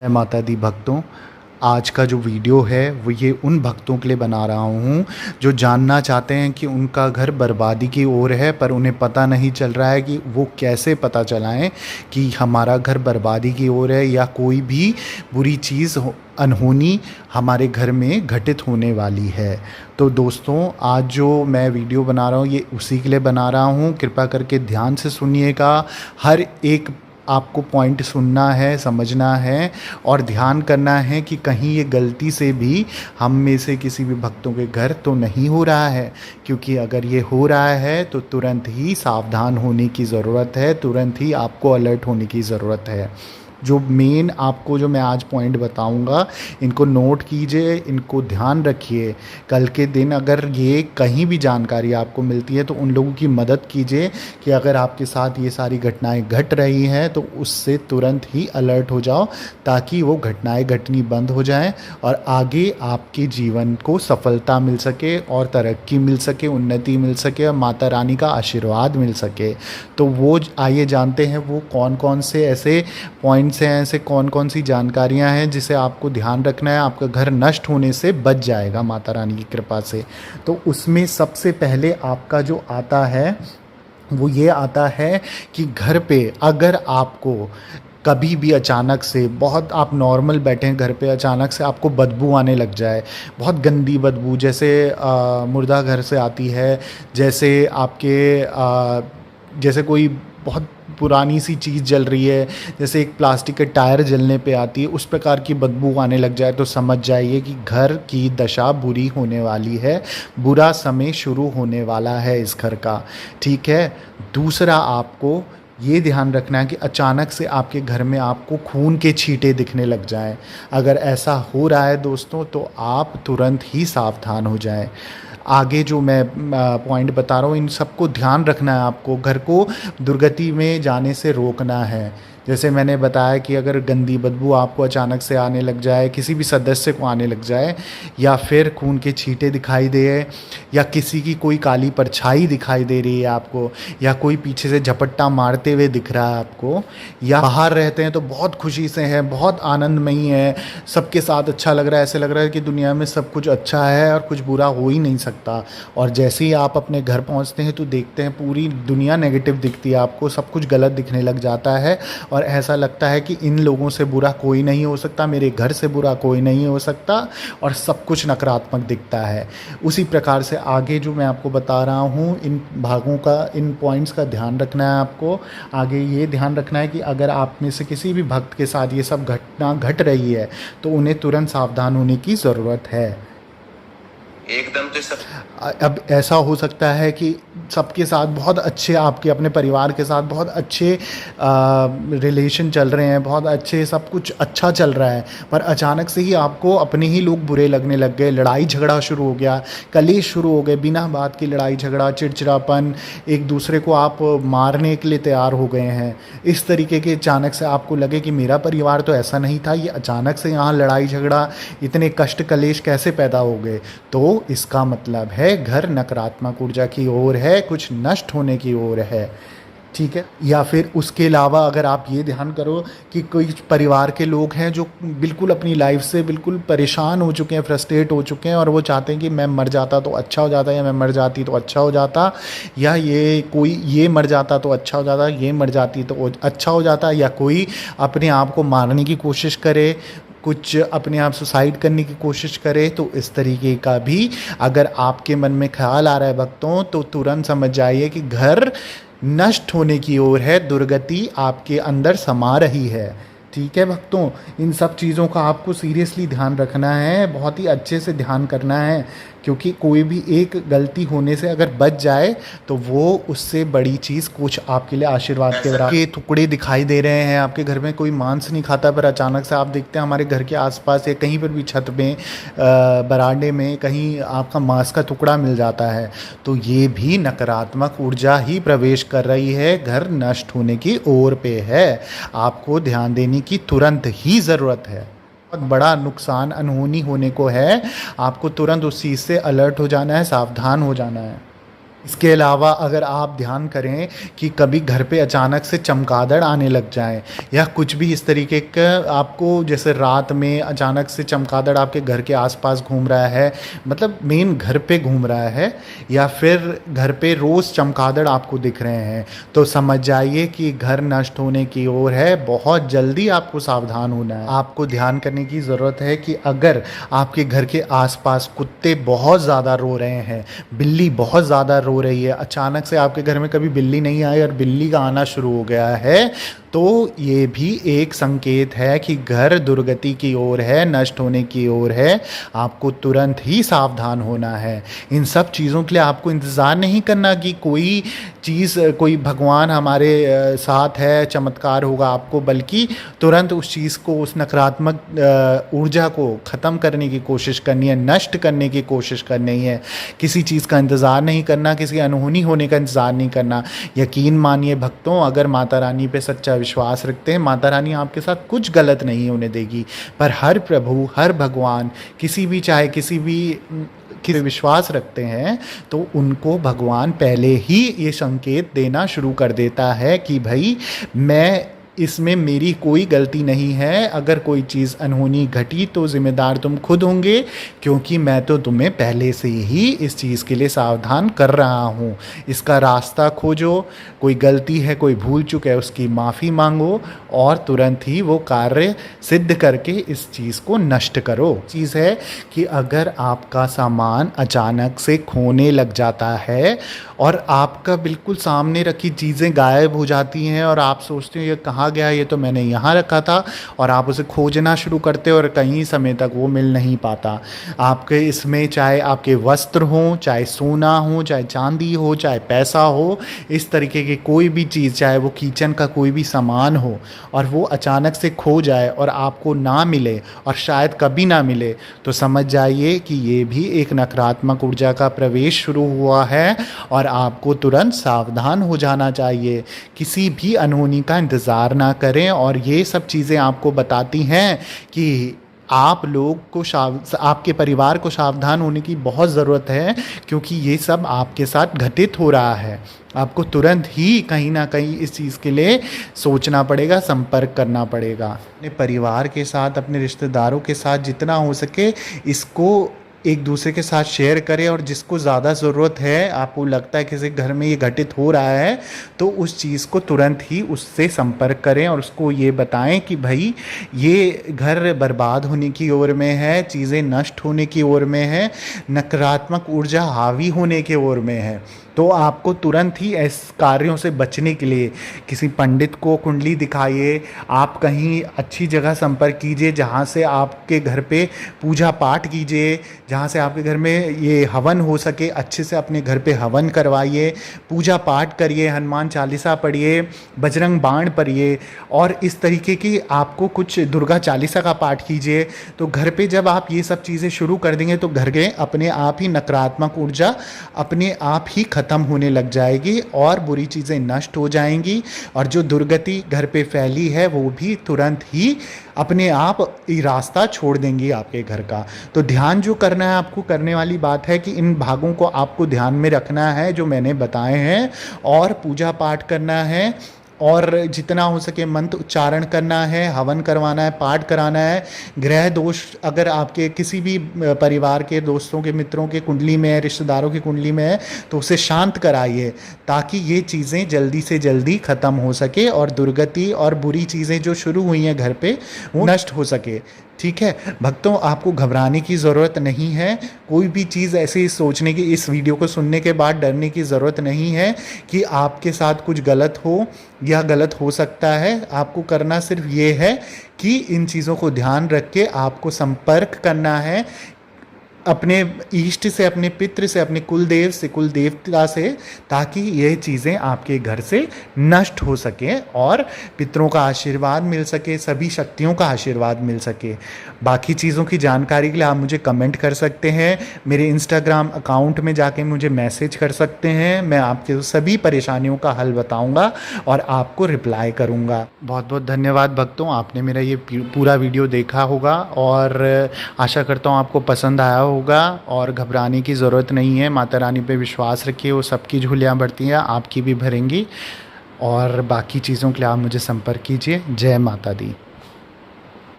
जय माता दी भक्तों। आज का जो वीडियो है वो ये उन भक्तों के लिए बना रहा हूँ जो जानना चाहते हैं कि उनका घर बर्बादी की ओर है, पर उन्हें पता नहीं चल रहा है कि वो कैसे पता चलाएं कि हमारा घर बर्बादी की ओर है या कोई भी बुरी चीज़ अनहोनी हमारे घर में घटित होने वाली है। तो दोस्तों, आज जो मैं वीडियो बना रहा हूँ ये उसी के लिए बना रहा हूँ। कृपया करके ध्यान से सुनिएगा। हर एक आपको पॉइंट सुनना है, समझना है और ध्यान करना है कि कहीं ये गलती से भी हम में से किसी भी भक्तों के घर तो नहीं हो रहा है। क्योंकि अगर ये हो रहा है तो तुरंत ही सावधान होने की ज़रूरत है, तुरंत ही आपको अलर्ट होने की ज़रूरत है। जो मेन आपको जो मैं आज पॉइंट बताऊंगा, इनको नोट कीजिए, इनको ध्यान रखिए। कल के दिन अगर ये कहीं भी जानकारी आपको मिलती है तो उन लोगों की मदद कीजिए कि अगर आपके साथ ये सारी घटनाएं घट रही हैं तो उससे तुरंत ही अलर्ट हो जाओ, ताकि वो घटनाएं घटनी बंद हो जाएं और आगे आपके जीवन को सफलता मिल सके और तरक्की मिल सके, उन्नति मिल सके और माता रानी का आशीर्वाद मिल सके। तो वो आइए जानते हैं वो कौन कौन से ऐसे पॉइंट्स हैं, ऐसे कौन कौन सी जानकारियां हैं जिसे आपको ध्यान रखना है। आपका घर नष्ट होने से बच जाएगा माता रानी की कृपा से। तो उसमें सबसे पहले आपका जो आता है वो ये आता है कि घर पे अगर आपको कभी भी अचानक से, बहुत आप नॉर्मल बैठे हैं घर पे, अचानक से आपको बदबू आने लग जाए, बहुत गंदी बदबू, जैसे मुर्दा घर से आती है, जैसे आपके जैसे कोई बहुत पुरानी सी चीज़ जल रही है, जैसे एक प्लास्टिक के टायर जलने पे आती है, उस प्रकार की बदबू आने लग जाए तो समझ जाइए कि घर की दशा बुरी होने वाली है, बुरा समय शुरू होने वाला है इस घर का। ठीक है। दूसरा, आपको ये ध्यान रखना है कि अचानक से आपके घर में आपको खून के छींटे दिखने लग जाएं। अगर ऐसा हो रहा है दोस्तों तो आप तुरंत ही सावधान हो जाएं। आगे जो मैं पॉइंट बता रहा हूँ इन सबको ध्यान रखना है आपको। घर को दुर्गति में जाने से रोकना है। जैसे मैंने बताया कि अगर गंदी बदबू आपको अचानक से आने लग जाए, किसी भी सदस्य को आने लग जाए, या फिर खून के छींटे दिखाई दे, या किसी की कोई काली परछाई दिखाई दे रही है आपको, या कोई पीछे से झपट्टा मारते हुए दिख रहा है आपको, या बाहर रहते हैं तो बहुत खुशी से हैं, बहुत आनंदमयी है, सबके साथ अच्छा लग रहा है, ऐसे लग रहा है कि दुनिया में सब कुछ अच्छा है और कुछ बुरा हो ही नहीं सकता। और जैसे ही आप अपने घर पहुंचते हैं तो देखते हैं पूरी दुनिया नेगेटिव दिखती है आपको, सब कुछ गलत दिखने लग जाता है और ऐसा लगता है कि इन लोगों से बुरा कोई नहीं हो सकता, मेरे घर से बुरा कोई नहीं हो सकता, और सब कुछ नकारात्मक दिखता है। उसी प्रकार से आगे जो मैं आपको बता रहा हूँ, इन भागों का, इन पॉइंट्स का ध्यान रखना है आपको। आगे ये ध्यान रखना है कि अगर आप में से किसी भी भक्त के साथ ये सब घटना घट रही है तो उन्हें तुरंत सावधान होने की ज़रूरत है। एकदम से सब अब ऐसा हो सकता है कि सबके साथ बहुत अच्छे, आपके अपने परिवार के साथ बहुत अच्छे रिलेशन चल रहे हैं, बहुत अच्छे, सब कुछ अच्छा चल रहा है, पर अचानक से ही आपको अपने ही लोग बुरे लगने लग गए, लड़ाई झगड़ा शुरू हो गया, कलेश शुरू हो गए, बिना बात की लड़ाई झगड़ा, चिड़चिड़ापन, एक दूसरे को आप मारने के लिए तैयार हो गए हैं। इस तरीके के अचानक से आपको लगे कि मेरा परिवार तो ऐसा नहीं था, ये अचानक से यहाँ लड़ाई झगड़ा, इतने कष्ट कलेश कैसे पैदा हो गए, तो इसका मतलब है घर नकारात्मक ऊर्जा की ओर है, कुछ नष्ट होने की ओर है। ठीक है। या फिर उसके अलावा अगर आप ये ध्यान करो कि कोई परिवार के लोग हैं जो बिल्कुल अपनी लाइफ से बिल्कुल परेशान हो चुके हैं, फ्रस्ट्रेट हो चुके हैं, और वो चाहते हैं कि मैं मर जाता तो अच्छा हो जाता, या मैं मर जाती तो अच्छा हो जाता, या ये कोई ये मर जाता तो अच्छा हो जाता, ये मर जाती तो अच्छा हो जाता, या कोई अपने आप को मारने की कोशिश करे, कुछ अपने आप सुसाइड करने की कोशिश करे, तो इस तरीके का भी अगर आपके मन में ख्याल आ रहा है भक्तों, तो तुरंत समझ जाइए कि घर नष्ट होने की ओर है, दुर्गति आपके अंदर समा रही है। ठीक है भक्तों, इन सब चीज़ों का आपको सीरियसली ध्यान रखना है, बहुत ही अच्छे से ध्यान करना है, क्योंकि कोई भी एक गलती होने से अगर बच जाए तो वो उससे बड़ी चीज़ कुछ आपके लिए आशीर्वाद के बराबर। के टुकड़े दिखाई दे रहे हैं आपके घर में, कोई मांस नहीं खाता, पर अचानक से आप देखते हैं हमारे घर के आसपास या कहीं पर भी छत में, बरामदे में कहीं आपका मांस का टुकड़ा मिल जाता है, तो ये भी नकारात्मक ऊर्जा ही प्रवेश कर रही है, घर नष्ट होने की ओर पे है। आपको ध्यान देने की तुरंत ही ज़रूरत है। बहुत बड़ा नुकसान, अनहोनी होने को है, आपको तुरंत उस चीज़ से अलर्ट हो जाना है, सावधान हो जाना है। इसके अलावा अगर आप ध्यान करें कि कभी घर पे अचानक से चमगादड़ आने लग जाए या कुछ भी इस तरीके का आपको, जैसे रात में अचानक से चमगादड़ आपके घर के आसपास घूम रहा है, मतलब मेन घर पे घूम रहा है, या फिर घर पे रोज़ चमगादड़ आपको दिख रहे हैं, तो समझ जाइए कि घर नष्ट होने की ओर है। बहुत जल्दी आपको सावधान होना है। आपको ध्यान करने की ज़रूरत है कि अगर आपके घर के आसपास कुत्ते बहुत ज़्यादा रो रहे हैं, बिल्ली बहुत ज़्यादा रो रही है, अचानक से आपके घर में कभी बिल्ली नहीं आई और बिल्ली का आना शुरू हो गया है, तो ये भी एक संकेत है कि घर दुर्गति की ओर है, नष्ट होने की ओर है। आपको तुरंत ही सावधान होना है। इन सब चीज़ों के लिए आपको इंतज़ार नहीं करना कि कोई चीज़, कोई भगवान हमारे साथ है, चमत्कार होगा आपको, बल्कि तुरंत उस चीज़ को, उस नकारात्मक ऊर्जा को ख़त्म करने की कोशिश करनी है, नष्ट करने की कोशिश करनी है। किसी चीज़ का इंतज़ार नहीं करना, किसी अनहोनी होने का इंतज़ार नहीं करना। यकीन मानिए भक्तों, अगर माता रानी पे सच्चा विश्वास रखते हैं, माता रानी आपके साथ कुछ गलत नहीं होने देगी। पर हर प्रभु, हर भगवान, किसी भी, चाहे किसी भी कि विश्वास रखते हैं, तो उनको भगवान पहले ही ये संकेत देना शुरू कर देता है कि भाई मैं, इसमें मेरी कोई गलती नहीं है। अगर कोई चीज़ अनहोनी घटी तो ज़िम्मेदार तुम खुद होंगे, क्योंकि मैं तो तुम्हें पहले से ही इस चीज़ के लिए सावधान कर रहा हूँ। इसका रास्ता खोजो, कोई गलती है, कोई भूल चूक है, उसकी माफ़ी मांगो और तुरंत ही वो कार्य सिद्ध करके इस चीज़ को नष्ट करो। चीज़ है कि अगर आपका सामान अचानक से खोने लग जाता है और आपका बिल्कुल सामने रखी चीज़ें गायब हो जाती हैं और आप सोचते हो ये कहाँ गया, ये तो मैंने यहाँ रखा था, और आप उसे खोजना शुरू करते हो और कई समय तक वो मिल नहीं पाता। आपके इसमें चाहे आपके वस्त्र हों, चाहे सोना हो, चाहे चांदी हो, चाहे पैसा हो, इस तरीके की कोई भी चीज़, चाहे वो किचन का कोई भी सामान हो, और वो अचानक से खो जाए और आपको ना मिले और शायद कभी ना मिले, तो समझ जाइए कि ये भी एक नकारात्मक ऊर्जा का प्रवेश शुरू हुआ है और आपको तुरंत सावधान हो जाना चाहिए। किसी भी अनहोनी का इंतज़ार ना करें। और ये सब चीज़ें आपको बताती हैं कि आप लोग को आपके परिवार को सावधान होने की बहुत ज़रूरत है, क्योंकि ये सब आपके साथ घटित हो रहा है। आपको तुरंत ही कहीं ना कहीं इस चीज़ के लिए सोचना पड़ेगा, संपर्क करना पड़ेगा। अपने परिवार के साथ, अपने रिश्तेदारों के साथ जितना हो सके इसको एक दूसरे के साथ शेयर करें, और जिसको ज़्यादा ज़रूरत है, आपको लगता है किसी घर में ये घटित हो रहा है, तो उस चीज़ को तुरंत ही उससे संपर्क करें और उसको ये बताएं कि भाई ये घर बर्बाद होने की ओर में है, चीज़ें नष्ट होने की ओर में है, नकारात्मक ऊर्जा हावी होने की ओर में है। तो आपको तुरंत ही ऐसे कार्यों से बचने के लिए किसी पंडित को कुंडली दिखाइए, आप कहीं अच्छी जगह संपर्क कीजिए जहाँ से आपके घर पे पूजा पाठ कीजिए, जहाँ से आपके घर में ये हवन हो सके, अच्छे से अपने घर पे हवन करवाइए, पूजा पाठ करिए, हनुमान चालीसा पढ़िए, बजरंग बाण पढ़िए, और इस तरीके की आपको कुछ दुर्गा चालीसा का पाठ कीजिए। तो घर पे जब आप ये सब चीज़ें शुरू कर देंगे तो घर के अपने आप ही नकारात्मक ऊर्जा अपने आप ही ख़त्म होने लग जाएगी और बुरी चीज़ें नष्ट हो जाएंगी, और जो दुर्गति घर पे फैली है वो भी तुरंत ही अपने आप ये रास्ता छोड़ देंगी आपके घर का। तो ध्यान जो करना है आपको, करने वाली बात है कि इन भागों को आपको ध्यान में रखना है जो मैंने बताए हैं, और पूजा पाठ करना है, और जितना हो सके मंत्र उच्चारण करना है, हवन करवाना है, पाठ कराना है। ग्रह दोष अगर आपके किसी भी परिवार के दोस्तों के, मित्रों के कुंडली में है, रिश्तेदारों की कुंडली में है, तो उसे शांत कराइए ताकि ये चीज़ें जल्दी से जल्दी ख़त्म हो सके और दुर्गति और बुरी चीज़ें जो शुरू हुई हैं घर पे वो नष्ट हो सके। ठीक है भक्तों, आपको घबराने की ज़रूरत नहीं है। कोई भी चीज़ ऐसे सोचने की, इस वीडियो को सुनने के बाद डरने की ज़रूरत नहीं है कि आपके साथ कुछ गलत हो या गलत हो सकता है। आपको करना सिर्फ ये है कि इन चीज़ों को ध्यान रख के आपको संपर्क करना है अपने इष्ट से, अपने पितृ से, अपने कुलदेव से, कुल देवता से, ताकि ये चीज़ें आपके घर से नष्ट हो सकें और पितरों का आशीर्वाद मिल सके, सभी शक्तियों का आशीर्वाद मिल सके। बाकी चीज़ों की जानकारी के लिए आप मुझे कमेंट कर सकते हैं, मेरे इंस्टाग्राम अकाउंट में जाके मुझे मैसेज कर सकते हैं। मैं आपके सभी परेशानियों का हल बताऊँगा और आपको रिप्लाई करूँगा। बहुत बहुत धन्यवाद भक्तों, आपने मेरा ये पूरा वीडियो देखा होगा और आशा करता हूँ आपको पसंद आया होगा और घबराने की ज़रूरत नहीं है। माता रानी पे विश्वास रखिए, वो सबकी झोलियाँ भरती हैं, आपकी भी भरेंगी। और बाकी चीज़ों के लिए आप मुझे संपर्क कीजिए। जय माता दी।